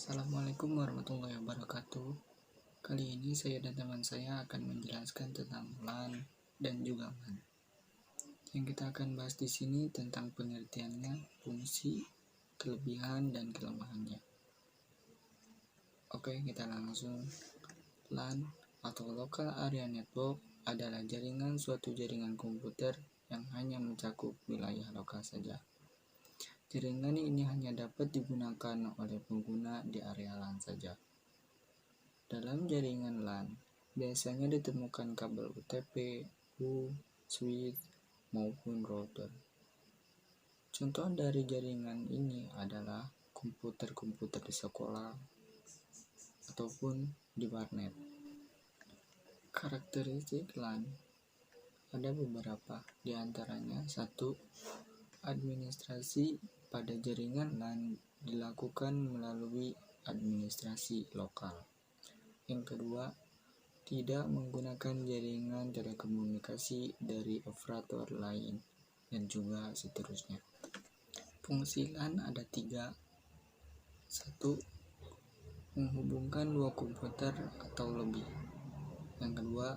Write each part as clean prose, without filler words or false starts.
Assalamualaikum warahmatullahi wabarakatuh. Kali ini saya dan teman saya akan menjelaskan tentang LAN dan juga MAN. Yang kita akan bahas di sini tentang pengertiannya, fungsi, kelebihan dan kelemahannya. Oke, kita langsung. LAN atau Local Area Network adalah jaringan suatu jaringan komputer yang hanya mencakup wilayah lokal saja. Jaringan ini hanya dapat digunakan oleh pengguna di area LAN saja. Dalam jaringan LAN, biasanya ditemukan kabel UTP, U, switch, maupun router. Contoh dari jaringan ini adalah komputer-komputer di sekolah ataupun di warnet. Karakteristik LAN ada beberapa, di antaranya 1. Administrasi pada jaringan LAN dilakukan melalui administrasi lokal. Yang kedua, tidak menggunakan jaringan telekomunikasi dari operator lain, dan juga seterusnya. Fungsi LAN ada 3. 1. Menghubungkan 2 komputer atau lebih. Yang kedua,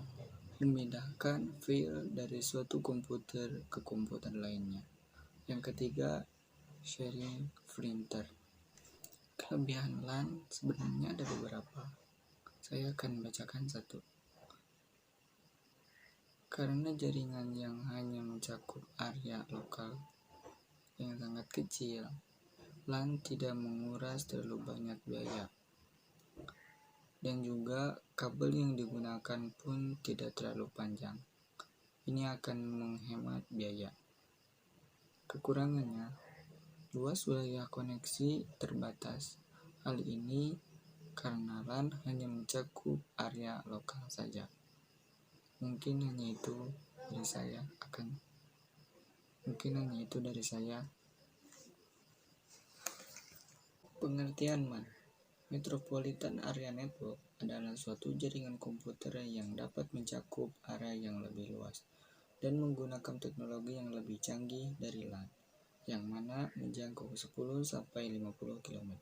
memindahkan file dari suatu komputer ke komputer lainnya. Yang ketiga, sharing printer. Kelebihan LAN sebenarnya ada beberapa. Saya akan bacakan 1. Karena jaringan yang hanya mencakup area lokal yang sangat kecil, LAN tidak menguras terlalu banyak biaya. Dan juga kabel yang digunakan pun tidak terlalu panjang. Ini akan menghemat biaya. Kekurangannya, luas wilayah koneksi terbatas. Hal ini karena LAN hanya mencakup area lokal saja. Mungkin hanya itu dari saya. Pengertian MAN. Metropolitan Area Network adalah suatu jaringan komputer yang dapat mencakup area yang lebih luas dan menggunakan teknologi yang lebih canggih dari LAN, yang mana menjangkau 10-50 km.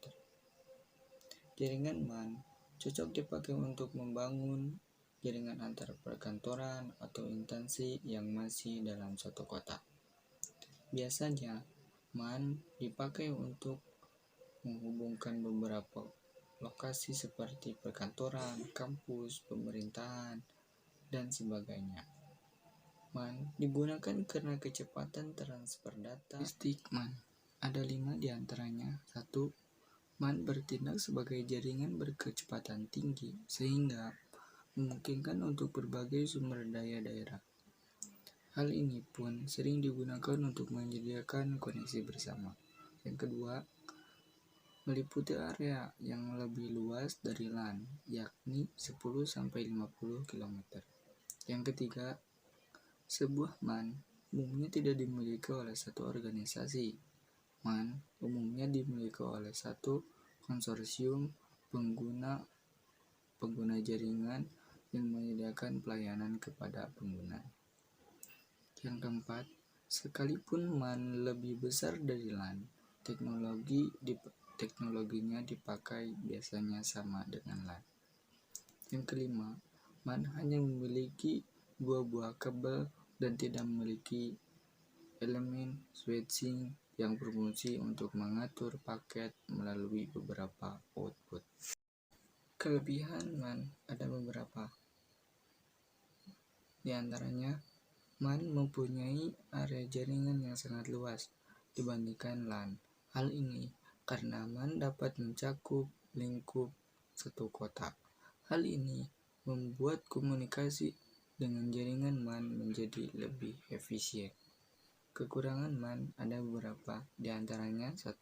Jaringan MAN cocok dipakai untuk membangun jaringan antar perkantoran atau instansi yang masih dalam suatu kota. Biasanya, MAN dipakai untuk menghubungkan beberapa lokasi seperti perkantoran, kampus, pemerintahan, dan sebagainya. MAN digunakan karena kecepatan transfer data. Karakteristik MAN ada 5 diantaranya. 1. MAN bertindak sebagai jaringan berkecepatan tinggi sehingga memungkinkan untuk berbagai sumber daya daerah. Hal ini pun sering digunakan untuk menyediakan koneksi bersama. Yang kedua, meliputi area yang lebih luas dari LAN, yakni 10-50 km. Yang ketiga, sebuah MAN umumnya tidak dimiliki oleh satu organisasi. MAN umumnya dimiliki oleh satu konsorsium pengguna jaringan yang menyediakan pelayanan kepada pengguna. Yang keempat, sekalipun MAN lebih besar dari LAN, teknologinya dipakai biasanya sama dengan LAN. Yang kelima, MAN hanya memiliki 2 buah kabel dan tidak memiliki elemen switching yang berfungsi untuk mengatur paket melalui beberapa output. Kelebihan MAN ada beberapa. Di antaranya, MAN mempunyai area jaringan yang sangat luas dibandingkan LAN. Hal ini karena MAN dapat mencakup lingkup satu kota. Hal ini membuat komunikasi dengan jaringan MAN menjadi lebih efisien. Kekurangan MAN ada beberapa, di antaranya 1.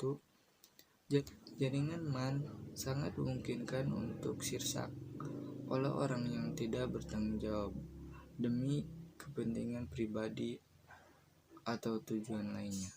Jaringan MAN sangat memungkinkan untuk sirsak oleh orang yang tidak bertanggung jawab demi kepentingan pribadi atau tujuan lainnya.